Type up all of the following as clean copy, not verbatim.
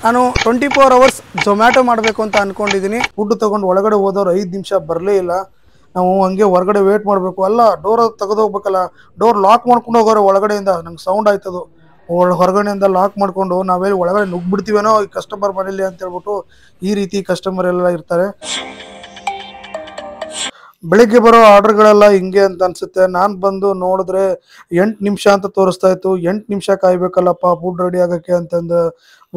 ನಾನು 24 hours Zomato ಮಾಡಬೇಕು ಅಂತ ಅನ್ಕೊಂಡಿದ್ದೀನಿ. ಫುಡ್ ತಗೊಂಡು ಒಳಗಡೆ ಹೋದವ್ರು 5 ನಿಮಿಷ ಬರಲೇ ಇಲ್ಲ. ನಾವು ಹಂಗೆ ಹೊರಗಡೆ ವೇಟ್ ಮಾಡಬೇಕು. ಅಲ್ಲ, ಡೋರ್ ತೆಗೆದು ಹೋಗ್ಬೇಕಲ್ಲ, ಡೋರ್ ಲಾಕ್ ಮಾಡ್ಕೊಂಡು ಹೋಗೋರು ಒಳಗಡೆಯಿಂದ. ನಂಗೆ ಸೌಂಡ್ ಆಯ್ತದು. ಹೊರಗಡೆಯಿಂದ ಲಾಕ್ ಮಾಡ್ಕೊಂಡು ನಾವೇಲಿ ಒಳಗಡೆ ನುಗ್ಬಿಡ್ತೀವೇನೋ ಈ ಕಸ್ಟಮರ್ ಮನೇಲಿ ಅಂತ ಹೇಳ್ಬಿಟ್ಟು ಈ ರೀತಿ ಕಸ್ಟಮರ್ ಎಲ್ಲ ಇರ್ತಾರೆ. ಬೆಳಿಗ್ಗೆ ಬರೋ ಆರ್ಡರ್ಗಳೆಲ್ಲ ಹಿಂಗೆ ಅಂತ ಅನ್ಸುತ್ತೆ. ನಾನು ಬಂದು ನೋಡಿದ್ರೆ 8 ನಿಮಿಷ ಅಂತ ತೋರಿಸ್ತಾ ಇತ್ತು. 8 ನಿಮಿಷ ಕಾಯ್ಬೇಕಲ್ಲಪ್ಪ ಫುಡ್ ರೆಡಿ ಆಗಕ್ಕೆ ಅಂತಂದು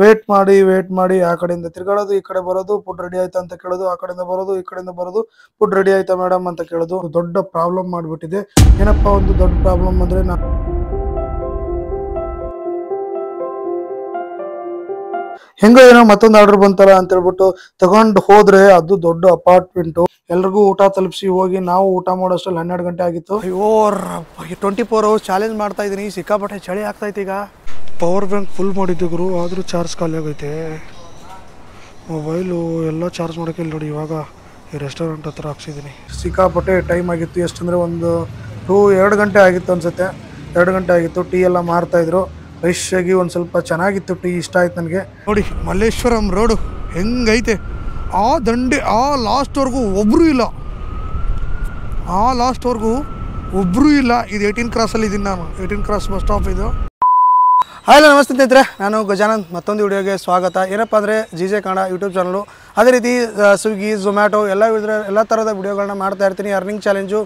ವೇಟ್ ಮಾಡಿ ಆ ಕಡೆಯಿಂದ ತಿರ್ಗಾಡೋದು, ಈ ಕಡೆ ಬರೋದು, ಫುಡ್ ರೆಡಿ ಆಯ್ತಾ ಅಂತ ಕೇಳೋದು, ಆ ಕಡೆಯಿಂದ ಬರೋದು, ಈ ಕಡೆಯಿಂದ ಬರೋದು, ಫುಡ್ ರೆಡಿ ಆಯ್ತಾ ಮೇಡಮ್ ಅಂತ ಕೇಳೋದು. ದೊಡ್ಡ ಪ್ರಾಬ್ಲಮ್ ಮಾಡಿಬಿಟ್ಟಿದೆ. ಏನಪ್ಪ ಒಂದು ದೊಡ್ಡ ಪ್ರಾಬ್ಲಮ್ ಅಂದರೆ, ಹೆಂಗೋ ಏನೋ ಮತ್ತೊಂದು ಆರ್ಡರ್ ಬಂತಲ್ಲ ಅಂತ ಹೇಳ್ಬಿಟ್ಟು ತಗೊಂಡು ಹೋದ್ರೆ ಅದು ದೊಡ್ಡ ಅಪಾರ್ಟ್ಮೆಂಟು. ಎಲ್ರಿಗೂ ಊಟ ತಲುಪಿಸಿ ಹೋಗಿ ನಾವು ಊಟ ಮಾಡೋಷ್ಟರಲ್ಲಿ 12 ಗಂಟೆ ಆಗಿತ್ತು. ಅಯ್ಯೋ, 24 ಅವರ್ಸ್ ಚಾಲೆಂಜ್ ಮಾಡ್ತಾ ಇದ್ದೀನಿ. ಸಿಕ್ಕಾಪಟ್ಟೆ ಚಳಿ ಆಗ್ತೈತೆ. ಈಗ ಪವರ್ ಬ್ಯಾಂಕ್ ಫುಲ್ ಮಾಡಿದ್ದೆ ಗುರು, ಆದರೂ ಚಾರ್ಜ್ ಖಾಲಿ ಆಗೈತೆ. ಮೊಬೈಲು ಎಲ್ಲ ಚಾರ್ಜ್ ಮಾಡೋಕೆ ಇಲ್ಲಿ ನೋಡಿ. ಇವಾಗ ಈ ರೆಸ್ಟೋರೆಂಟ್ ಹತ್ರ ಹಾಕ್ಸಿದ್ದೀನಿ. ಸಿಕ್ಕಾಪಟ್ಟೆ ಟೈಮ್ ಆಗಿತ್ತು. ಎಷ್ಟಂದರೆ ಒಂದು 2 ಗಂಟೆ ಆಗಿತ್ತು ಅನ್ಸುತ್ತೆ. 2 ಗಂಟೆ ಆಗಿತ್ತು. ಟೀ ಎಲ್ಲ ಮಾರ್ತಾಯಿದ್ರು. ಫ್ರೆಶ್ ಆಗಿ ಒಂದು ಸ್ವಲ್ಪ ಚೆನ್ನಾಗಿತ್ತು ಟೀ. ಇಷ್ಟ ಆಯ್ತು ನನಗೆ. ನೋಡಿ ಮಲ್ಲೇಶ್ವರಂ ರೋಡು ಹೆಂಗೈತೆ. ಆ ದಂಡೆ ಆ ಲಾಸ್ಟ್ವರೆಗೂ ಒಬ್ಬರೂ ಇಲ್ಲ. ಇದು 18 ಕ್ರಾಸಲ್ಲಿ ಇದ್ದೀನಿ ನಾನು. 18 ಕ್ರಾಸ್ ಬಸ್ ಸ್ಟಾಪ್ ಇದು. ಹಾಯ್, ನಮಸ್ತೆ ಸ್ನೇಹಿತರೆ, ನಾನು ಗಜಾನಂದ್. ಮತ್ತೊಂದು ವಿಡಿಯೋಗೆ ಸ್ವಾಗತ. ಏನಪ್ಪ ಅಂದರೆ ಜೆ ಕನ್ನಡ ಯೂಟ್ಯೂಬ್ ಚಾನಲು. ಅದೇ ರೀತಿ ಸ್ವಿಗ್ಗಿ, ಝೊಮ್ಯಾಟೊ ಎಲ್ಲ ಥರದ ವಿಡಿಯೋಗಳನ್ನ ಮಾಡ್ತಾ ಇರ್ತೀನಿ. ಅರ್ನಿಂಗ್ ಚಾಲೆಂಜು,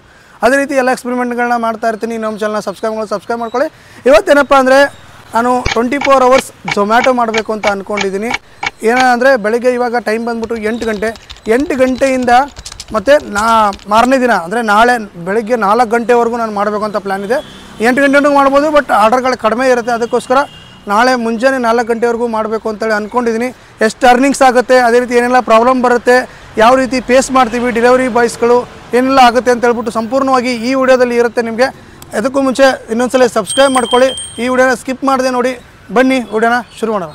ಅದೇ ರೀತಿ ಎಲ್ಲ ಎಕ್ಸ್ಪೆರಿಮೆಂಟ್ಗಳನ್ನ ಮಾಡ್ತಾ ಇರ್ತೀನಿ. ನಮ್ಮ ಚಾನಲ್ನ ಸಬ್ಸ್ಕ್ರೈಬ್ ಮಾಡ್ಕೊಳ್ಳಿ. ಇವತ್ತೇನಪ್ಪ ಅಂದರೆ ನಾನು 24 ಅವರ್ಸ್ ಝೊಮ್ಯಾಟೊ ಮಾಡಬೇಕು ಅಂತ ಅಂದ್ಕೊಂಡಿದ್ದೀನಿ. ಏನಂದರೆ ಬೆಳಗ್ಗೆ ಇವಾಗ ಟೈಮ್ ಬಂದ್ಬಿಟ್ಟು 8 ಗಂಟೆಯಿಂದ ಮತ್ತು ಮಾರನೇ ದಿನ ಅಂದರೆ ನಾಳೆ ಬೆಳಗ್ಗೆ 4 ಗಂಟೆವರೆಗೂ ನಾನು ಮಾಡಬೇಕು ಅಂತ ಪ್ಲ್ಯಾನ್ ಇದೆ. 8 ಗಂಟೆವರೆಗೂ ಮಾಡ್ಬೋದು, ಬಟ್ ಆರ್ಡರ್ಗಳು ಕಡಿಮೆ ಇರುತ್ತೆ. ಅದಕ್ಕೋಸ್ಕರ ನಾಳೆ ಮುಂಜಾನೆ 4 ಗಂಟೆವರೆಗೂ ಮಾಡಬೇಕು ಅಂತೇಳಿ ಅಂದ್ಕೊಂಡಿದ್ದೀನಿ. ಎಷ್ಟು ಅರ್ನಿಂಗ್ಸ್ ಆಗುತ್ತೆ, ಅದೇ ರೀತಿ ಏನೆಲ್ಲ ಪ್ರಾಬ್ಲಮ್ ಬರುತ್ತೆ, ಯಾವ ರೀತಿ ಫೇಸ್ ಮಾಡ್ತೀವಿ, ಡೆಲಿವರಿ ಬಾಯ್ಸ್ಗಳು ಏನೆಲ್ಲ ಆಗುತ್ತೆ ಅಂತ ಹೇಳ್ಬಿಟ್ಟು ಸಂಪೂರ್ಣವಾಗಿ ಈ ವಿಡಿಯೋದಲ್ಲಿ ಇರುತ್ತೆ ನಿಮಗೆ. ಅದಕ್ಕೂ ಮುಂಚೆ ಇನ್ನೊಂದ್ಸಲ ಸಬ್ಸ್ಕ್ರೈಬ್ ಮಾಡ್ಕೊಳ್ಳಿ. ಈ ವಿಡಿಯೋನ ಸ್ಕಿಪ್ ಮಾಡದೆ ನೋಡಿ. ಬನ್ನಿ ವಿಡಿಯೋನ ಶುರು ಮಾಡೋಣ.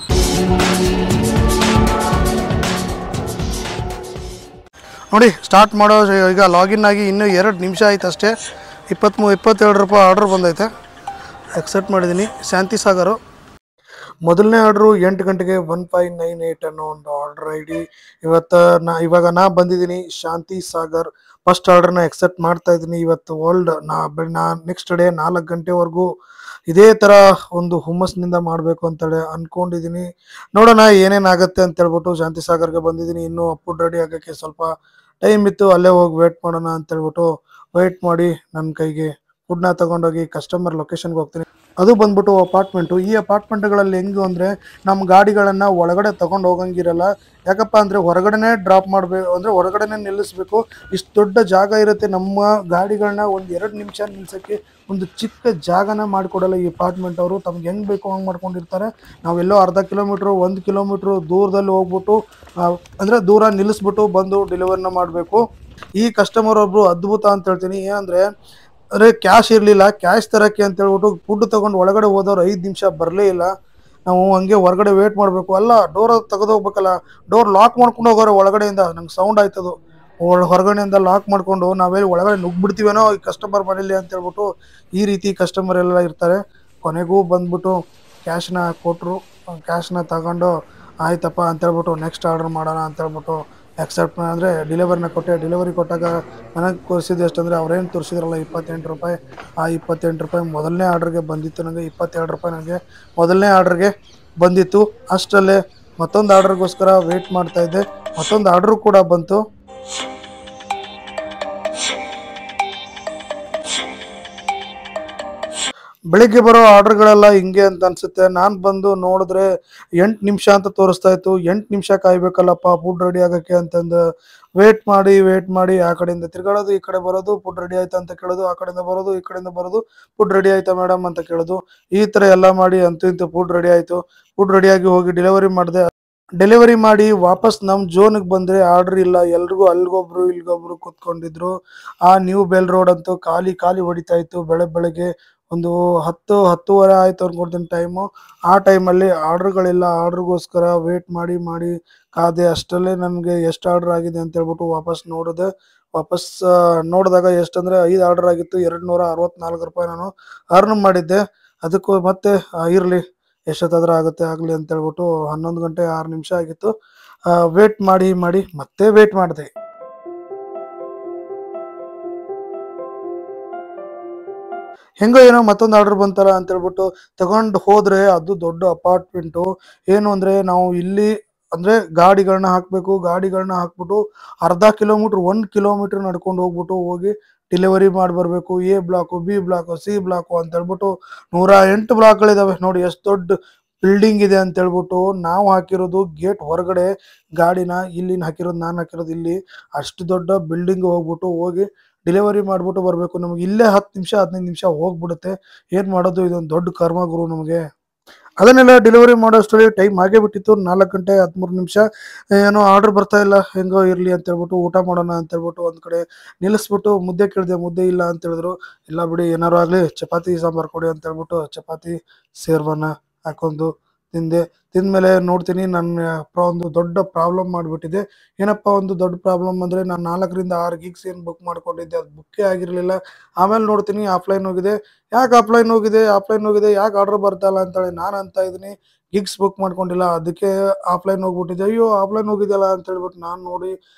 ನೋಡಿ ಸ್ಟಾರ್ಟ್ ಮಾಡೋ. ಈಗ ಲಾಗಿನ್ ಆಗಿ ಇನ್ನೂ 2 ನಿಮಿಷ ಆಯ್ತು ಅಷ್ಟೇ. 22 ರೂಪಾಯಿ ಆರ್ಡ್ರ್ ಬಂದೈತೆ. ಎಕ್ಸೆಪ್ಟ್ ಮಾಡಿದ್ದೀನಿ. ಶಾಂತಿ ಸಾಗರು ಮೊದಲನೇ ಆರ್ಡ್ರು 8 ಗಂಟೆಗೆ 1598 ಅನ್ನೋ ಒಂದು ಆರ್ಡರ್ ID. ಇವಾಗ ನಾ ಬಂದಿದ್ದೀನಿ ಶಾಂತಿ ಸಾಗರ್. ಫಸ್ಟ್ ಆರ್ಡರ್ನ ಎಕ್ಸೆಪ್ಟ್ ಮಾಡ್ತಾ ಇದ್ದೀನಿ. ಇವತ್ತು ನೆಕ್ಸ್ಟ್ ಡೇ 4 ಗಂಟೆವರೆಗೂ ಇದೇ ಥರ ಒಂದು ಹುಮ್ಮಸ್ನಿಂದ ಮಾಡಬೇಕು ಅಂತೇಳಿ ಅಂದ್ಕೊಂಡಿದ್ದೀನಿ. ನೋಡೋಣ ಏನೇನಾಗುತ್ತೆ ಅಂತ ಹೇಳ್ಬಿಟ್ಟು ಶಾಂತಿ ಸಾಗರ್ಗೆ ಬಂದಿದ್ದೀನಿ. ಇನ್ನೂ ಫುಡ್ ರೆಡಿ ಆಗೋಕ್ಕೆ ಸ್ವಲ್ಪ ಟೈಮ್ ಇತ್ತು. ಅಲ್ಲೇ ಹೋಗಿ ವೇಟ್ ಮಾಡೋಣ ಅಂತೇಳ್ಬಿಟ್ಟು ವೇಟ್ ಮಾಡಿ ನನ್ನ ಕೈಗೆ ಫುಡ್ನ ತೊಗೊಂಡೋಗಿ ಕಸ್ಟಮರ್ ಲೊಕೇಶನ್ಗೆ ಹೋಗ್ತೀನಿ. ಅದು ಬಂದ್ಬಿಟ್ಟು ಅಪಾರ್ಟ್ಮೆಂಟು. ಈ ಅಪಾರ್ಟ್ಮೆಂಟ್ಗಳಲ್ಲಿ ಹೆಂಗು ಅಂದರೆ ನಮ್ಮ ಗಾಡಿಗಳನ್ನು ಒಳಗಡೆ ತೊಗೊಂಡು ಹೋಗಂಗಿರಲ್ಲ. ಯಾಕಪ್ಪ ಅಂದರೆ ಹೊರಗಡೆನೇ ಡ್ರಾಪ್ ಮಾಡಬೇಕು, ಅಂದರೆ ಹೊರಗಡೆನೇ ನಿಲ್ಲಿಸ್ಬೇಕು. ಇಷ್ಟು ದೊಡ್ಡ ಜಾಗ ಇರುತ್ತೆ. ನಮ್ಮ ಗಾಡಿಗಳನ್ನ ಒಂದು 2 ನಿಮಿಷ ನಿಲ್ಸೋಕ್ಕೆ ಒಂದು ಚಿಕ್ಕ ಜಾಗನ ಮಾಡಿಕೊಡಲ್ಲ ಈ ಅಪಾರ್ಟ್ಮೆಂಟ್ ಅವರು. ತಮ್ಗೆ ಹೆಂಗೆ ಬೇಕೋ ಹಂಗೆ ಮಾಡ್ಕೊಂಡಿರ್ತಾರೆ. ನಾವೆಲ್ಲೋ ಅರ್ಧ ಕಿಲೋಮೀಟ್ರು 1 ಕಿಲೋಮೀಟ್ರು ದೂರದಲ್ಲಿ ಹೋಗ್ಬಿಟ್ಟು ಅಂದರೆ ದೂರ ನಿಲ್ಲಿಸ್ಬಿಟ್ಟು ಬಂದು ಡೆಲಿವರಿನ ಮಾಡಬೇಕು. ಈ ಕಸ್ಟಮರ್ ಒಬ್ಬರು ಅದ್ಭುತ ಅಂತ ಹೇಳ್ತೀನಿ. ಏನಂದರೆ ಕ್ಯಾಶ್ ಇರಲಿಲ್ಲ. ಕ್ಯಾಶ್ ತರೋಕ್ಕೆ ಅಂತ ಹೇಳ್ಬಿಟ್ಟು ಫುಡ್ ತೊಗೊಂಡು ಒಳಗಡೆ ಹೋದವ್ರು 5 ನಿಮಿಷ ಬರಲೇ ಇಲ್ಲ. ನಾವು ಹಂಗೆ ಹೊರಗಡೆ ವೇಟ್ ಮಾಡಬೇಕು. ಅಲ್ಲ, ಡೋರ್ ತೆಗೆದು ಹೋಗ್ಬೇಕಲ್ಲ, ಡೋರ್ ಲಾಕ್ ಮಾಡ್ಕೊಂಡು ಹೋಗೋರು ಒಳಗಡೆಯಿಂದ. ನಂಗೆ ಸೌಂಡ್ ಆಯ್ತದು. ಹೊರಗಡೆಯಿಂದ ಲಾಕ್ ಮಾಡ್ಕೊಂಡು ನಾವೇಲಿ ಒಳಗಡೆ ನುಗ್ಬಿಡ್ತೀವೇನೋ ಈ ಕಸ್ಟಮರ್ ಮನೇಲಿ ಅಂತ ಹೇಳ್ಬಿಟ್ಟು ಈ ರೀತಿ ಕಸ್ಟಮರ್ ಎಲ್ಲ ಇರ್ತಾರೆ. ಕೊನೆಗೂ ಬಂದ್ಬಿಟ್ಟು ಕ್ಯಾಶ್ನ ಕೊಟ್ಟರು. ಕ್ಯಾಶ್ನ ತಗೊಂಡು ಆಯ್ತಪ್ಪ ಅಂತೇಳ್ಬಿಟ್ಟು ನೆಕ್ಸ್ಟ್ ಆರ್ಡರ್ ಮಾಡೋಣ ಅಂತೇಳ್ಬಿಟ್ಟು ಎಕ್ಸೆಪ್ಟ್ ಅಂದರೆ ಡೆಲಿವರಿನ ಕೊಟ್ಟೆ. ಡೆಲಿವರಿ ಕೊಟ್ಟಾಗ ನನಗೆ ತೋರಿಸಿದ್ದು ಎಷ್ಟಂದರೆ ಅವ್ರೇನು ತೋರಿಸಿದ್ರಲ್ಲ 28 ರೂಪಾಯಿ. ಆ 28 ರೂಪಾಯಿ ಮೊದಲನೇ ಆರ್ಡ್ರಿಗೆ ಬಂದಿತ್ತು. ನನಗೆ 22 ರೂಪಾಯಿ ನನಗೆ ಮೊದಲನೇ ಆರ್ಡ್ರಿಗೆ ಬಂದಿತ್ತು. ಅಷ್ಟರಲ್ಲೇ ಮತ್ತೊಂದು ಆರ್ಡ್ರಿಗೋಸ್ಕರ ವೆಯ್ಟ್ ಮಾಡ್ತಾಯಿದ್ದೆ. ಮತ್ತೊಂದು ಆರ್ಡ್ರು ಕೂಡ ಬಂತು. ಬೆಳಿಗ್ಗೆ ಬರೋ ಆರ್ಡರ್ಗಳೆಲ್ಲ ಹಿಂಗೆ ಅಂತ ಅನ್ಸುತ್ತೆ. ನಾನು ಬಂದು ನೋಡಿದ್ರೆ 8 ನಿಮಿಷ ಅಂತ ತೋರಿಸ್ತಾ ಇತ್ತು. 8 ನಿಮಿಷ ಕಾಯ್ಬೇಕಲ್ಲಪ್ಪ ಫುಡ್ ರೆಡಿ ಆಗಕ್ಕೆ ಅಂತಂದು ವೇಟ್ ಮಾಡಿ ಆ ಕಡೆಯಿಂದ ತಿರ್ಗಾಡೋದು, ಈ ಕಡೆ ಬರೋದು, ಫುಡ್ ರೆಡಿ ಆಯ್ತಾ ಅಂತ ಕೇಳೋದು, ಆ ಕಡೆಯಿಂದ ಬರೋದು, ಫುಡ್ ರೆಡಿ ಆಯ್ತಾ ಮೇಡಮ್ ಅಂತ ಕೇಳೋದು. ಈ ಥರ ಎಲ್ಲ ಮಾಡಿ ಅಂತೂ ಇಂತೂ ಫುಡ್ ರೆಡಿ ಆಯಿತು. ಫುಡ್ ರೆಡಿಯಾಗಿ ಹೋಗಿ ಡೆಲಿವರಿ ಮಾಡಿದೆ. ಡೆಲಿವರಿ ಮಾಡಿ ವಾಪಸ್ ನಮ್ಮ ಝೋನಿಗೆ ಬಂದರೆ ಆರ್ಡ್ರ್ ಇಲ್ಲ. ಎಲ್ರಿಗೂ ಅಲ್ಲಿಗೊಬ್ರು ಇಲ್ಲಿಗೊಬ್ರು ಕೂತ್ಕೊಂಡಿದ್ರು. ಆ ನ್ಯೂ ಬೆಲ್ ರೋಡ್ ಅಂತೂ ಖಾಲಿ ಹೊಡಿತಾ ಇತ್ತು. ಬೆಳಗ್ಗೆ ಒಂದು 10-10:30 ಆಯಿತು ಅನ್ಕೊಡ್ತೀನಿ ಟೈಮು. ಆ ಟೈಮಲ್ಲಿ ಆರ್ಡ್ರ್ಗಳಿಲ್ಲ. ಆರ್ಡ್ರಿಗೋಸ್ಕರ ವೇಟ್ ಮಾಡಿ ಕಾದೆ. ಅಷ್ಟರಲ್ಲೇ ನನಗೆ ಎಷ್ಟು ಆರ್ಡ್ರ್ ಆಗಿದೆ ಅಂತ ಹೇಳ್ಬಿಟ್ಟು ವಾಪಸ್ ನೋಡಿದಾಗ ಎಷ್ಟಂದರೆ 5 ಆರ್ಡ್ರ್ ಆಗಿತ್ತು. 264 ರೂಪಾಯಿ ನಾನು ಅರ್ನ್ ಮಾಡಿದ್ದೆ. ಅದಕ್ಕೂ ಮತ್ತೆ ಇರಲಿ ಎಷ್ಟೊತ್ತಾದ್ರೂ ಆಗುತ್ತೆ ಆಗಲಿ ಅಂತ ಹೇಳ್ಬಿಟ್ಟು 11 ಗಂಟೆ 6 ನಿಮಿಷ ಆಗಿತ್ತು. ವೇಟ್ ಮಾಡಿ ಮಾಡಿ ಮತ್ತೆ ವೇಟ್ ಮಾಡಿದೆ. ಹೆಂಗೋ ಏನೋ ಮತ್ತೊಂದು ಆರ್ಡರ್ ಬಂತಲ್ಲ ಅಂತ ಹೇಳ್ಬಿಟ್ಟು ತಗೊಂಡು ಹೋದ್ರೆ ಅದು ದೊಡ್ಡ ಅಪಾರ್ಟ್ಮೆಂಟು. ಏನು ಅಂದ್ರೆ ನಾವು ಇಲ್ಲಿ ಅಂದ್ರೆ ಗಾಡಿಗಳನ್ನ ಹಾಕ್ಬಿಟ್ಟು ಅರ್ಧ ಕಿಲೋಮೀಟರ್ 1 ಕಿಲೋಮೀಟರ್ ನಡ್ಕೊಂಡು ಹೋಗಿ ಡೆಲಿವರಿ ಮಾಡಿ ಬರ್ಬೇಕು. A block, B block, C block ಅಂತ ಹೇಳ್ಬಿಟ್ಟು 108 ಬ್ಲಾಕ್ಗಳಿದಾವೆ ನೋಡಿ. ಎಷ್ಟು ದೊಡ್ಡ ಬಿಲ್ಡಿಂಗ್ ಇದೆ ಅಂತ ಹೇಳ್ಬಿಟ್ಟು ನಾವು ಹಾಕಿರೋದು ಗೇಟ್ ಹೊರಗಡೆ ಗಾಡಿನ, ಇಲ್ಲಿ ನಾನು ಹಾಕಿರೋದು ಇಲ್ಲಿ. ಅಷ್ಟು ದೊಡ್ಡ ಬಿಲ್ಡಿಂಗ್ ಹೋಗಿ ಡೆಲಿವರಿ ಮಾಡ್ಬಿಟ್ಟು ಬರ್ಬೇಕು. ನಮ್ಗೆ ಇಲ್ಲೇ 10 ನಿಮಿಷ 15 ನಿಮಿಷ ಹೋಗ್ಬಿಡುತ್ತೆ. ಏನ್ ಮಾಡೋದು, ಇದೊಂದು ದೊಡ್ಡ ಕರ್ಮ ಗುರು ನಮಗೆ. ಅದನ್ನೆಲ್ಲ ಡೆಲಿವರಿ ಮಾಡೋಷ್ಟರಲ್ಲಿ ಟೈಮ್ ಆಗೇ ಬಿಟ್ಟಿತ್ತು. 4 ಗಂಟೆ 13 ನಿಮಿಷ. ಏನೋ ಆರ್ಡರ್ ಬರ್ತಾ ಇಲ್ಲ, ಹೆಂಗೋ ಇರ್ಲಿ ಅಂತ ಹೇಳ್ಬಿಟ್ಟು ಊಟ ಮಾಡೋಣ ಅಂತ ಹೇಳ್ಬಿಟ್ಟು ಒಂದ್ ಕಡೆ ನಿಲ್ಲಿಸ್ಬಿಟ್ಟು ಮುದ್ದೆ ಕೇಳಿದೆ. ಮುದ್ದೆ ಇಲ್ಲ ಅಂತ ಹೇಳಿದ್ರು. ಇಲ್ಲ ಬಿಡಿ, ಏನಾರು ಆಗ್ಲಿ ಚಪಾತಿ ಸಾಂಬಾರ್ ಕೊಡಿ ಅಂತ ಹೇಳ್ಬಿಟ್ಟು ಚಪಾತಿ ಸೇರ್ವನ್ನ ಹಾಕೊಂಡು ತಿಂದೆ. ತಿಂದ್ಮೇಲೆ ನೋಡ್ತೀನಿ ನನ್ನ ಒಂದು ದೊಡ್ಡ ಪ್ರಾಬ್ಲಮ್ ಮಾಡಿಬಿಟ್ಟಿದೆ. ಏನಪ್ಪ ಒಂದು ದೊಡ್ಡ ಪ್ರಾಬ್ಲಮ್ ಅಂದ್ರೆ, ನಾನು 4 ರಿಂದ 6 ಗಿಗ್ಸ್ ಏನು ಬುಕ್ ಮಾಡ್ಕೊಂಡಿದ್ದೆ ಅದು ಬುಕ್ಕೇ ಆಗಿರಲಿಲ್ಲ. ಆಮೇಲೆ ನೋಡ್ತೀನಿ ಆಫ್ಲೈನ್ ಹೋಗಿದೆ. ಯಾಕೆ ಆಫ್ಲೈನ್ ಹೋಗಿದೆ ಯಾಕೆ ಆರ್ಡರ್ ಬರ್ತಾ ಇಲ್ಲ ಅಂತೇಳಿ ನಾನು ಅಂತ ಇದೀನಿ. ಗಿಗ್ಸ್ ಬುಕ್ ಮಾಡ್ಕೊಂಡಿಲ್ಲ, ಅದಕ್ಕೆ ಆಫ್ಲೈನ್ ಹೋಗ್ಬಿಟ್ಟಿದೆ. ಅಯ್ಯೋ ಆಫ್ಲೈನ್ ಹೋಗಿದೆಯಲ್ಲ ಅಂತ ಹೇಳ್ಬಿಟ್ಟು ನಾನು ನೋಡಿ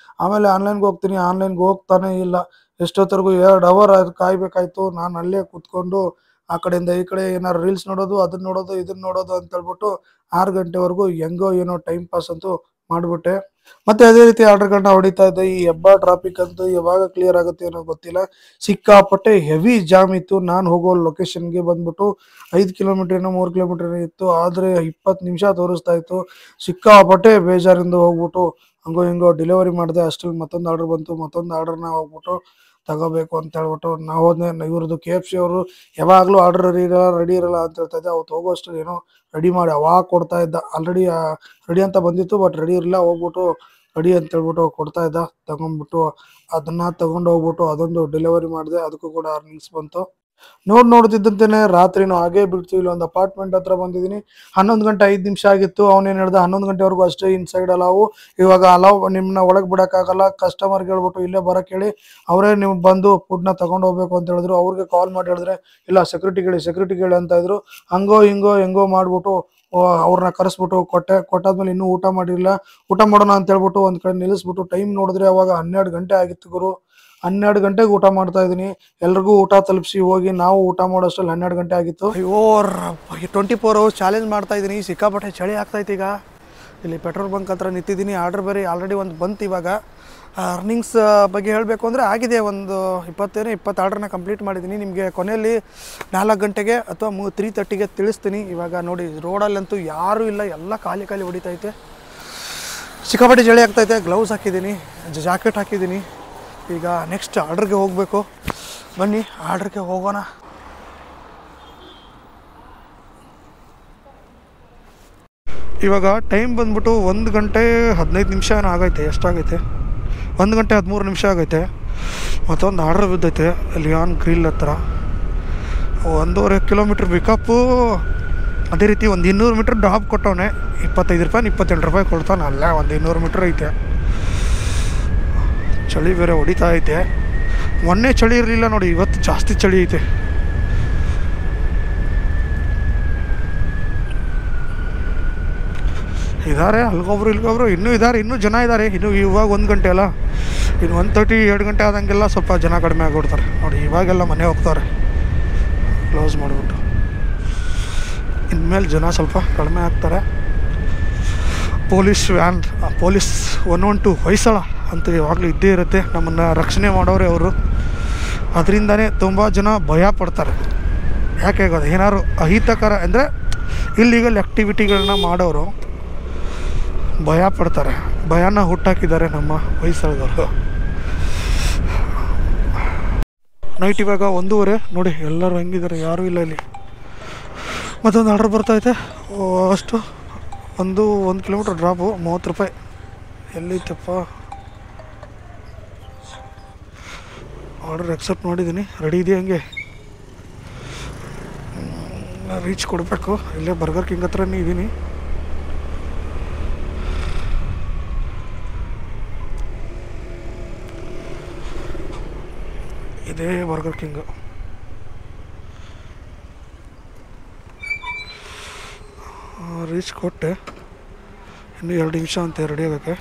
ಆಮೇಲೆ ಆನ್ಲೈನ್ಗೆ ಹೋಗ್ತೀನಿ. ಆನ್ಲೈನ್ಗೆ ಹೋಗ್ತಾನೆ ಇಲ್ಲ. ಎಷ್ಟೊತ್ತರೆಗೂ 2 ಅವರ್ ಕಾಯ್ಬೇಕಾಯ್ತು. ನಾನು ಅಲ್ಲೇ ಕುತ್ಕೊಂಡು ಆ ಕಡೆಯಿಂದ ಈ ಕಡೆ ಏನಾರು ರೀಲ್ಸ್ ನೋಡೋದು, ಇದನ್ನ ನೋಡೋದು ಅಂತ ಹೇಳ್ಬಿಟ್ಟು 6 ಗಂಟೆವರೆಗೂ ಹೆಂಗೋ ಏನೋ ಟೈಮ್ ಪಾಸ್ ಅಂತೂ ಮಾಡ್ಬಿಟ್ಟೆ. ಮತ್ತೆ ಅದೇ ರೀತಿ ಆರ್ಡರ್ಗಳನ್ನ ಹೊಡಿತಾ ಇದ್ದೆ. ಈ ಹೆಬ್ಬ ಟ್ರಾಫಿಕ್ ಅಂತೂ ಯಾವಾಗ ಕ್ಲಿಯರ್ ಆಗುತ್ತೆ ಏನೋ ಗೊತ್ತಿಲ್ಲ. ಸಿಕ್ಕಾಪಟ್ಟೆ ಹೆವಿ ಜಾಮ್ ಇತ್ತು. ನಾನು ಹೋಗೋ ಲೊಕೇಶನ್ಗೆ ಬಂದ್ಬಿಟ್ಟು 5 ಕಿಲೋಮೀಟರ್ ಏನೋ 3 ಕಿಲೋಮೀಟರ್ ಇತ್ತು, ಆದ್ರೆ 20 ನಿಮಿಷ ತೋರಿಸ್ತಾ ಇತ್ತು. ಸಿಕ್ಕಾಪಟ್ಟೆ ಬೇಜಾರಿಂದ ಹೋಗ್ಬಿಟ್ಟು ಹಂಗೋ ಹಿಂಗೋ ಡೆಲಿವರಿ ಮಾಡಿದೆ. ಅಷ್ಟ್ರಲ್ಲಿ ಮತ್ತೊಂದು ಆರ್ಡರ್ ಬಂತು. ಮತ್ತೊಂದು ಆರ್ಡರ್ನ ಹೋಗ್ಬಿಟ್ಟು ತಗೋಬೇಕು ಅಂತ ಹೇಳ್ಬಿಟ್ಟು ನಾವು ಹೋದ್ನೆ. ಇವ್ರದ್ದು KFC ಅವರು ಯಾವಾಗಲೂ ಆರ್ಡರ್ ರೆಡಿ ಇರಲ್ಲ ಅಂತ ಹೇಳ್ತಾ ಇದ್ದೆ. ಅವತ್ತು ಹೋಗೋಷ್ಟು ಏನೋ ರೆಡಿ ಮಾಡಿ ಅವಾಗ ಕೊಡ್ತಾ ಇದ್ದ. ಆಲ್ರೆಡಿ ರೆಡಿ ಅಂತ ಬಂದಿತ್ತು, ಬಟ್ ರೆಡಿ ಇರಲಿಲ್ಲ. ಹೋಗ್ಬಿಟ್ಟು ರೆಡಿ ಅಂತ ಹೇಳ್ಬಿಟ್ಟು ಕೊಡ್ತಾ ಇದ್ದ. ತಗೊಂಡ್ಬಿಟ್ಟು ಅದನ್ನ ತಗೊಂಡು ಹೋಗ್ಬಿಟ್ಟು ಅದೊಂದು ಡೆಲಿವರಿ ಮಾಡಿದೆ. ಅದಕ್ಕೂ ಕೂಡ ಅರ್ನಿಂಗ್ಸ್ ಬಂತು. ನೋಡ್ತಿದ್ದಂತೆನೆ ರಾತ್ರಿನೂ ಹಾಗೆ ಬಿಡ್ತು. ಇಲ್ಲಿ ಒಂದು ಅಪಾರ್ಟ್ಮೆಂಟ್ ಹತ್ರ ಬಂದಿದ್ದೀನಿ. 11 ಗಂಟೆ 5 ನಿಮಿಷ ಆಗಿತ್ತು. ಅವನೇನು ಹೇಳ್ದ 11 ಗಂಟೆವರೆಗೂ ಅಷ್ಟೇ ಇನ್ಸೈಡ್ ಅಲಾವು. ಇವಾಗ ಅಲಾವ್ ನಿಮ್ಮನ್ನ ಒಳಗೆ ಬಿಡೋಕ್ಕಾಗಲ್ಲ. ಕಸ್ಟಮರ್ಗೆ ಹೇಳ್ಬಿಟ್ಟು ಇಲ್ಲೇ ಬರೋಕ್ಕೆ ಹೇಳಿ, ಅವರೇ ನೀವು ಬಂದು ಫುಡ್ನ ತಗೊಂಡು ಹೋಗ್ಬೇಕು ಅಂತ ಹೇಳಿದ್ರು. ಅವ್ರಿಗೆ ಕಾಲ್ ಮಾಡಿ ಹೇಳಿದ್ರೆ ಇಲ್ಲ ಸೆಕ್ಯೂರಿಟಿ ಹೇಳಿ ಅಂತ ಇದ್ರು. ಹಂಗೋ ಹೆಂಗೋ ಮಾಡ್ಬಿಟ್ಟು ಅವ್ರನ್ನ ಕರೆಸ್ಬಿಟ್ಟು ಕೊಟ್ಟಾದ್ಮೇಲೆ ಇನ್ನೂ ಊಟ ಮಾಡಿರಲಿಲ್ಲ. ಊಟ ಮಾಡೋಣ ಅಂತ ಹೇಳ್ಬಿಟ್ಟು ಒಂದ್ ಕಡೆ ನಿಲ್ಲಿಸ್ಬಿಟ್ಟು ಟೈಮ್ ನೋಡಿದ್ರೆ ಅವಾಗ 12 ಗಂಟೆ ಆಗಿತ್ತು ಗುರು. 12 ಗಂಟೆಗೆ ಊಟ ಮಾಡ್ತಾ ಇದೀನಿ. ಎಲ್ರಿಗೂ ಊಟ ತಲುಪಿಸಿ ಹೋಗಿ ನಾವು ಊಟ ಮಾಡೋಷ್ಟರಲ್ಲಿ 12 ಗಂಟೆ ಆಗಿತ್ತು. ಅಯ್ಯೋ 24 ಅವರ್ಸ್ ಚಾಲೆಂಜ್ ಮಾಡ್ತಾ ಇದ್ದೀನಿ. ಸಿಕ್ಕಾಪಟ್ಟೆ ಚಳಿ ಆಗ್ತಾಯಿತ್ತು. ಈಗ ಇಲ್ಲಿ ಪೆಟ್ರೋಲ್ ಬಂಕ್ ಹತ್ರ ನಿಂತಿದ್ದೀನಿ. ಆರ್ಡರ್ ಬೇರೆ ಆಲ್ರೆಡಿ ಒಂದು ಬಂತು. ಇವಾಗ ಅರ್ನಿಂಗ್ಸ್ ಬಗ್ಗೆ ಹೇಳಬೇಕು ಅಂದರೆ ಆಗಿದೆ. ಒಂದು 20 ಆರ್ಡ್ರನ್ನ ಕಂಪ್ಲೀಟ್ ಮಾಡಿದ್ದೀನಿ. ನಿಮಗೆ ಕೊನೆಯಲ್ಲಿ 4 ಗಂಟೆಗೆ ಅಥವಾ 3:30ಗೆ ತಿಳಿಸ್ತೀನಿ. ಇವಾಗ ನೋಡಿ ರೋಡಲ್ಲಂತೂ ಯಾರೂ ಇಲ್ಲ, ಎಲ್ಲ ಖಾಲಿ ಹೊಡಿತೈತೆ. ಸಿಕ್ಕಾಪಟ್ಟೆ ಚಳಿ ಆಗ್ತೈತೆ. ಗ್ಲೌಸ್ ಹಾಕಿದ್ದೀನಿ, ಜಾಕೆಟ್ ಹಾಕಿದ್ದೀನಿ. ಈಗ ನೆಕ್ಸ್ಟ್ ಆರ್ಡ್ರಿಗೆ ಹೋಗಬೇಕು. ಬನ್ನಿ ಆರ್ಡ್ರಿಗೆ ಹೋಗೋಣ. ಇವಾಗ ಟೈಮ್ ಬಂದ್ಬಿಟ್ಟು 1 ಗಂಟೆ 15 ನಿಮಿಷ ಏನೋ ಆಗೈತೆ. ಎಷ್ಟಾಗೈತೆ? 1 ಗಂಟೆ 13 ನಿಮಿಷ ಆಗೈತೆ. ಮತ್ತೊಂದು ಆರ್ಡ್ರ್ ಬಿದ್ದೈತೆ ಲಿಯಾನ್ ಗ್ರಿಲ್ ಹತ್ರ. 1.5 ಕಿಲೋಮೀಟ್ರ್ ಪಿಕಪ್ಪು. ಅದೇ ರೀತಿ ಒಂದು 200 ಮೀಟ್ರ್ ಡ್ರಾಪ್ ಕೊಟ್ಟವನೆ. 25 ರೂಪಾಯಿ 27 ರೂಪಾಯಿ ಕೊಡ್ತಾನೆ. ಅಲ್ಲೇ ಒಂದು 200 ಮೀಟ್ರ್ ಐತೆ. ಚಳಿ ಬೇರೆ ಹೊಡಿತಾ ಐತೆ. ಮೊನ್ನೆ ಚಳಿ ಇರಲಿಲ್ಲ ನೋಡಿ, ಇವತ್ತು ಜಾಸ್ತಿ ಚಳಿ ಐತೆ. ಇದ್ದಾರೆ ಅಲ್ಗೊಬ್ರು ಇಲ್ಗೊಬ್ರು ಇನ್ನೂ ಇದ್ದಾರೆ. ಇನ್ನೂ ಜನ ಇದ್ದಾರೆ. ಇವಾಗ 1 ಗಂಟೆ ಅಲ್ಲ, ಇನ್ನು 1:30 2 ಗಂಟೆ ಆದಂಗೆಲ್ಲ ಸ್ವಲ್ಪ ಜನ ಕಡಿಮೆ ಆಗಿಬಿಡ್ತಾರೆ ನೋಡಿ. ಇವಾಗೆಲ್ಲ ಮನೆ ಹೋಗ್ತಾರೆ ಕ್ಲೋಸ್ ಮಾಡಿಬಿಟ್ಟು. ಇನ್ಮೇಲೆ ಜನ ಸ್ವಲ್ಪ ಕಡಿಮೆ ಆಗ್ತಾರೆ. ಪೊಲೀಸ್ ವ್ಯಾನ್, ಪೊಲೀಸ್ 112 ಹೊಯ್ಸಳ ಅಂತ ಯಾವಾಗಲೂ ಇದ್ದೇ ಇರುತ್ತೆ. ನಮ್ಮನ್ನು ರಕ್ಷಣೆ ಮಾಡೋರೆ ಅವರು. ಅದರಿಂದನೇ ತುಂಬ ಜನ ಭಯ ಪಡ್ತಾರೆ. ಯಾಕೆ ಆಗೋದು, ಏನಾದ್ರು ಅಹಿತಕರ ಅಂದರೆ ಇಲ್ಲೀಗಲ್ ಆ್ಯಕ್ಟಿವಿಟಿಗಳನ್ನ ಮಾಡೋರು ಭಯ ಪಡ್ತಾರೆ. ಭಯನ ಹುಟ್ಟಾಕಿದ್ದಾರೆ ನಮ್ಮ ಹೊಯ್ಸಳದವರು. ನೈಟ್ ಇವಾಗ 1:30 ನೋಡಿ. ಎಲ್ಲರೂ ಹೆಂಗಿದ್ದಾರೆ, ಯಾರೂ ಇಲ್ಲ ಇಲ್ಲಿ. ಮತ್ತೊಂದು ಆರ್ಡ್ರ್ ಬರ್ತೈತೆ. ಅಷ್ಟು 1 ಕಿಲೋಮೀಟ್ರ್ ಡ್ರಾಪು 30 ರೂಪಾಯಿ. ಎಲ್ಲಿತ್ತಪ್ಪ ಆರ್ಡರ್? ಎಕ್ಸೆಪ್ಟ್ ಮಾಡಿದ್ದೀನಿ. ರೆಡಿ ಇದೆಯಾ? ಹಂಗೆ ರೀಚ್ ಕೊಡಬೇಕು. ಇಲ್ಲೇ ಬರ್ಗರ್ ಕಿಂಗ್ ಹತ್ರನೇ ಇದ್ದೀನಿ. ಇದೇ ಬರ್ಗರ್ ಕಿಂಗು. ರೀಚ್ ಕೊಟ್ಟೆ. ಇನ್ನೂ 2 ನಿಮಿಷ ಅಂತೆ ರೆಡಿ ಆಗೋಕ್ಕೆ.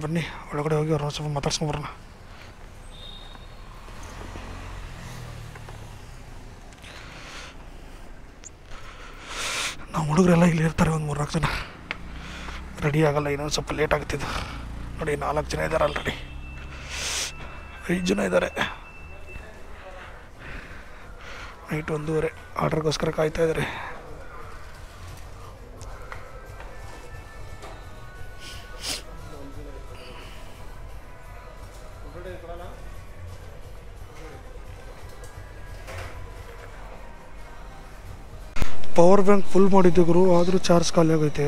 ಬನ್ನಿ ಒಳಗಡೆ ಹೋಗಿ ಅವ್ರನ್ನ ಸ್ವಲ್ಪ ಮಾತಾಡ್ಸ್ಕೊಂಬರೋಣ. ನಾವು ಹುಡುಗರೆಲ್ಲ ಇಲ್ಲಿ ಇರ್ತಾರೆ, ಒಂದು 3-4 ಜನ. ರೆಡಿ ಆಗೋಲ್ಲ, ಇನ್ನೊಂದು ಸ್ವಲ್ಪ ಲೇಟ್ ಆಗ್ತಿದ್ದು. ನೋಡಿ 4 ಜನ ಇದ್ದಾರೆ, ಆಲ್ರೆಡಿ 5 ಜನ ಇದ್ದಾರೆ. ನೈಟ್ 1:30 ಆರ್ಡ್ರಿಗೋಸ್ಕರ ಕಾಯ್ತಾ ಇದ್ದಾರೆ. ಪವರ್ ಬ್ಯಾಂಕ್ ಫುಲ್ ಮಾಡಿದ್ದೆ ಗುರು, ಆದರೂ ಚಾರ್ಜ್ ಖಾಲಿ ಆಗೈತೆ.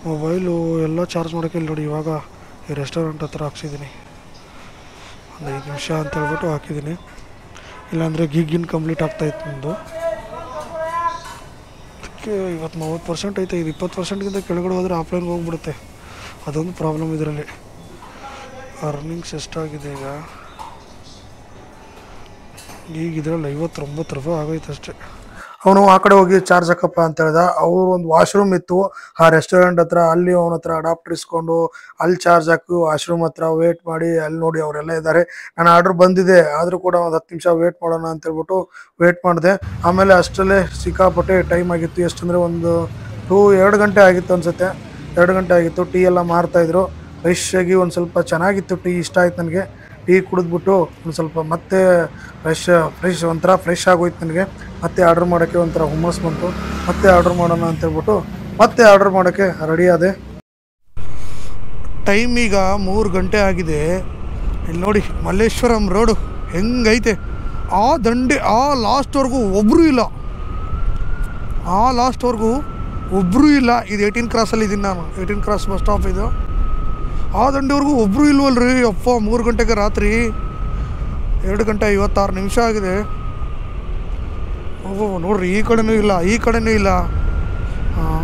ಮೊಬೈಲು ಎಲ್ಲ ಚಾರ್ಜ್ ಮಾಡೋಕ್ಕೆ ಇಲ್ಲಿ ನೋಡಿ, ಇವಾಗ ಈ ರೆಸ್ಟೋರೆಂಟ್ ಹತ್ರ ಹಾಕ್ಸಿದ್ದೀನಿ. ಒಂದು 5 ನಿಮಿಷ ಅಂತ ಹೇಳ್ಬಿಟ್ಟು ಹಾಕಿದ್ದೀನಿ, ಇಲ್ಲಾಂದರೆ ಗಿನ್ ಕಂಪ್ಲೀಟ್ ಆಗ್ತಾಯಿತ್ತು ನಂದು. ಅದಕ್ಕೆ ಇವತ್ತು 30% ಐತೆ. ಇದು 20%ಗಿಂತ ಕೆಳಗಡೆ ಹೋದರೆ ಆಫ್ಲೈನ್ಗೆ ಹೋಗ್ಬಿಡುತ್ತೆ. ಅದೊಂದು ಪ್ರಾಬ್ಲಮ್ ಇದರಲ್ಲಿ. ಅರ್ನಿಂಗ್ಸ್ ಎಷ್ಟಾಗಿದೆ ಈಗ ಇದರಲ್ಲಿ 59 ರೂಪಾಯಿ ಆಗೈತೆ ಅಷ್ಟೇ. ಅವನು ಆ ಕಡೆ ಹೋಗಿ ಚಾರ್ಜ್ ಹಾಕಪ್ಪ ಅಂತ ಹೇಳ್ದ. ಅವ್ರು ಒಂದು ವಾಶ್ರೂಮ್ ಇತ್ತು ಆ ರೆಸ್ಟೋರೆಂಟ್ ಹತ್ರ, ಅಲ್ಲಿ ಅವನ ಹತ್ರ ಅಡಾಪ್ಟರ್ ಇಸ್ಕೊಂಡು ಅಲ್ಲಿ ಚಾರ್ಜ್ ಹಾಕಿ ವಾಶ್ರೂಮ್ ಹತ್ರ ವೇಟ್ ಮಾಡಿ, ಅಲ್ಲಿ ನೋಡಿ ಅವರೆಲ್ಲ ಇದ್ದಾರೆ. ನಾನು ಆರ್ಡ್ರ್ ಬಂದಿದೆ, ಆದರೂ ಕೂಡ ಒಂದು 10 ನಿಮಿಷ ವೇಟ್ ಮಾಡೋಣ ಅಂತ ಹೇಳ್ಬಿಟ್ಟು ವೇಟ್ ಮಾಡಿದೆ. ಆಮೇಲೆ ಅಷ್ಟರಲ್ಲೇ ಸಿಕ್ಕಾಪಟ್ಟೆ ಟೈಮ್ ಆಗಿತ್ತು. ಎಷ್ಟಂದರೆ 2 ಗಂಟೆ ಆಗಿತ್ತು ಅನಿಸುತ್ತೆ. 2 ಗಂಟೆ ಆಗಿತ್ತು. ಟೀ ಎಲ್ಲ ಮಾರ್ತಾಯಿದ್ರು. ಫ್ರೆಶ್ ಆಗಿ ಒಂದು ಸ್ವಲ್ಪ ಚೆನ್ನಾಗಿತ್ತು ಟೀ, ಇಷ್ಟ ಆಯ್ತು ನನಗೆ. ಟೀ ಕುಡಿದ್ಬಿಟ್ಟು ಒಂದು ಸ್ವಲ್ಪ ಮತ್ತೆ ಒಂಥರ ಫ್ರೆಶ್ ಆಗೋಯ್ತು ನನಗೆ. ಮತ್ತೆ ಆರ್ಡ್ರ್ ಮಾಡೋಕ್ಕೆ ಒಂಥರ ಹುಮ್ಮಸ್ ಬಂತು. ಮತ್ತೆ ಆರ್ಡ್ರ್ ಮಾಡೋಣ ಅಂತೇಳ್ಬಿಟ್ಟು ಮತ್ತೆ ಆರ್ಡ್ರ್ ಮಾಡೋಕ್ಕೆ ರೆಡಿ ಆದೆ. ಟೈಮ್ ಈಗ 3 ಗಂಟೆ ಆಗಿದೆ. ಇಲ್ಲಿ ನೋಡಿ ಮಲ್ಲೇಶ್ವರಂ ರೋಡು ಹೆಂಗೈತೆ. ಆ ದಂಡೆ ಆ ಲಾಸ್ಟ್ವರೆಗೂ ಒಬ್ಬರೂ ಇಲ್ಲ. ಇದು 18 ಕ್ರಾಸಲ್ಲಿ ಇದ್ದೀನಿ ನಾನು. 18 ಕ್ರಾಸ್ ಬಸ್ ಸ್ಟಾಪ್ ಇದು. ಆ ದಂಡೆವರೆಗೂ ಒಬ್ಬರು ಇಲ್ವಲ್ರಿ ಅಪ್ಪ. 3 ಗಂಟೆಗೆ ರಾತ್ರಿ 2 ಗಂಟೆ 56 ನಿಮಿಷ ಆಗಿದೆ. ನೋಡ್ರಿ, ಈ ಕಡೆನೂ ಇಲ್ಲ. ಹಾಂ,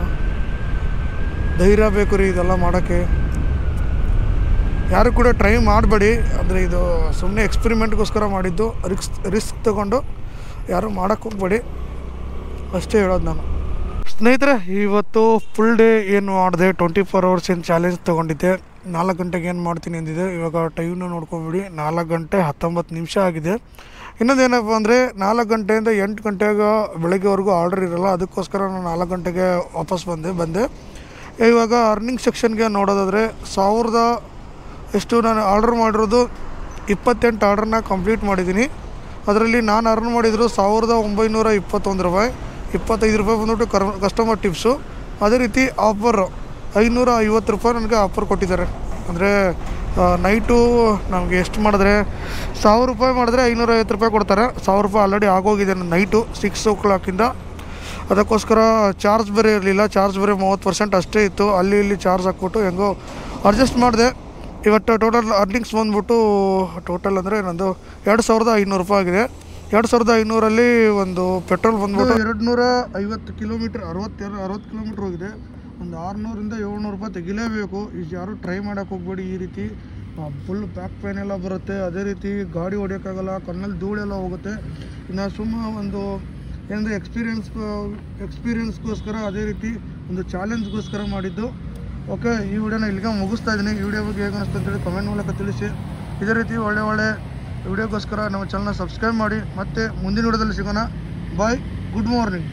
ಧೈರ್ಯ ಬೇಕು ರೀ ಇದೆಲ್ಲ ಮಾಡೋಕ್ಕೆ. ಯಾರು ಕೂಡ ಟ್ರೈ ಮಾಡಬೇಡಿ. ಅಂದರೆ ಇದು ಸುಮ್ಮನೆ ಎಕ್ಸ್ಪೆರಿಮೆಂಟ್ಗೋಸ್ಕರ ಮಾಡಿದ್ದು. ರಿಸ್ಕ್ ತೊಗೊಂಡು ಯಾರು ಮಾಡೋಕ್ಕೆ ಹೋಗ್ಬೇಡಿ ಅಷ್ಟೇ ಹೇಳೋದು ನಾನು. ಸ್ನೇಹಿತರೆ, ಇವತ್ತು ಫುಲ್ ಡೇ ಏನು ಮಾಡಿದೆ, 24 hours ಏನು ಚಾಲೆಂಜ್ ತೊಗೊಂಡಿದ್ದೆ. 4 ಗಂಟೆಗೆ ಏನು ಮಾಡ್ತೀನಿ ಅಂದಿದ್ದೆ. ಇವಾಗ ಟೈಮ್ನ ನೋಡ್ಕೊಬಿಡಿ, 4 ಗಂಟೆ 19 ನಿಮಿಷ ಆಗಿದೆ. ಇನ್ನೊಂದೇನಪ್ಪ ಅಂದರೆ 4 ಗಂಟೆಯಿಂದ 8 ಗಂಟೆಗೆ ಬೆಳಗ್ಗೆವರೆಗೂ ಆರ್ಡರ್ ಇರೋಲ್ಲ. ಅದಕ್ಕೋಸ್ಕರ ನಾನು 4 ಗಂಟೆಗೆ ವಾಪಸ್ ಬಂದೆ. ಇವಾಗ ಅರ್ನಿಂಗ್ ಸೆಕ್ಷನ್ಗೆ ನೋಡೋದಾದರೆ ನಾನು ಆರ್ಡರ್ ಮಾಡಿರೋದು 28 ಆರ್ಡ್ರನ್ನ ಕಂಪ್ಲೀಟ್ ಮಾಡಿದ್ದೀನಿ. ಅದರಲ್ಲಿ ನಾನು ಅರ್ನ್ ಮಾಡಿದ್ರು 1921 ರೂಪಾಯಿ. 25 ರೂಪಾಯಿ ಬಂದ್ಬಿಟ್ಟು ಕಸ್ಟಮರ್ ಟಿಪ್ಸು. ಅದೇ ರೀತಿ ಆಫರು 550 ರೂಪಾಯಿ ನನಗೆ ಆಫರ್ ಕೊಟ್ಟಿದ್ದಾರೆ. ಅಂದರೆ ನೈಟು ನಮಗೆ ಎಷ್ಟು ಮಾಡಿದ್ರೆ 1000 ರೂಪಾಯಿ ಮಾಡಿದ್ರೆ 550 ರೂಪಾಯಿ ಕೊಡ್ತಾರೆ. 1000 ರೂಪಾಯಿ ಆಲ್ರೆಡಿ ಆಗೋಗಿದೆ ನನ್ನ ನೈಟು 6 o'clock. ಅದಕ್ಕೋಸ್ಕರ ಚಾರ್ಜ್ ಬೇರೆ ಇರಲಿಲ್ಲ. ಚಾರ್ಜ್ ಬೇರೆ 30% ಅಷ್ಟೇ ಇತ್ತು. ಇಲ್ಲಿ ಚಾರ್ಜ್ ಹಾಕ್ಬಿಟ್ಟು ಹೆಂಗೋ ಅಡ್ಜಸ್ಟ್ ಮಾಡಿದೆ. ಇವತ್ತು ಟೋಟಲ್ ಅರ್ನಿಂಗ್ಸ್ ಬಂದ್ಬಿಟ್ಟು ಟೋಟಲ್ ಅಂದರೆ ನಂದು 2500 ರೂಪಾಯಿ ಆಗಿದೆ. 2500ರಲ್ಲಿ ಒಂದು ಪೆಟ್ರೋಲ್ ಬಂದ್ಬಿಟ್ಟು 250 ಕಿಲೋಮೀಟ್ರ್ 60 ಕಿಲೋಮೀಟ್ರ್ ಹೋಗಿದೆ. ಒಂದು 600ರಿಂದ 700 ರೂಪಾಯಿ ತೆಗಿಲೇಬೇಕು. ಯಾರು ಟ್ರೈ ಮಾಡೋಕ್ಕೆ ಹೋಗ್ಬೇಡಿ. ಈ ರೀತಿ ಫುಲ್ ಬ್ಯಾಕ್ ಪೇನ್ ಎಲ್ಲ ಬರುತ್ತೆ. ಅದೇ ರೀತಿ ಗಾಡಿ ಹೊಡಿಯೋಕ್ಕಾಗಲ್ಲ, ಕಣ್ಣಲ್ಲಿ ಧೂಳೆಲ್ಲ ಹೋಗುತ್ತೆ. ಇನ್ನು ಒಂದು ಏನಂದರೆ ಎಕ್ಸ್ಪೀರಿಯನ್ಸ್ಗೋಸ್ಕರ, ಅದೇ ರೀತಿ ಒಂದು ಚಾಲೆಂಜ್ಗೋಸ್ಕರ ಮಾಡಿದ್ದು. ಓಕೆ, ಈ ವಿಡಿಯೋನ ಇಲ್ಲಿಗೆ ಮುಗಿಸ್ತಾ ಇದ್ದೀನಿ. ಈ ವಿಡಿಯೋ ಬಗ್ಗೆ ಹೇಗೆ ಅನಿಸ್ತು ಅಂತೇಳಿ ಕಮೆಂಟ್ ಮೂಲಕ ತಿಳಿಸಿ. ಇದೇ ರೀತಿ ಒಳ್ಳೆ ವಿಡಿಯೋಗೋಸ್ಕರ ನಮ್ಮ ಚಾನಲ್ನ ಸಬ್ಸ್ಕ್ರೈಬ್ ಮಾಡಿ. ಮತ್ತೆ ಮುಂದಿನ ವಿಡಿಯೋದಲ್ಲಿ ಸಿಗೋಣ. ಬಾಯ್, ಗುಡ್ ಮಾರ್ನಿಂಗ್.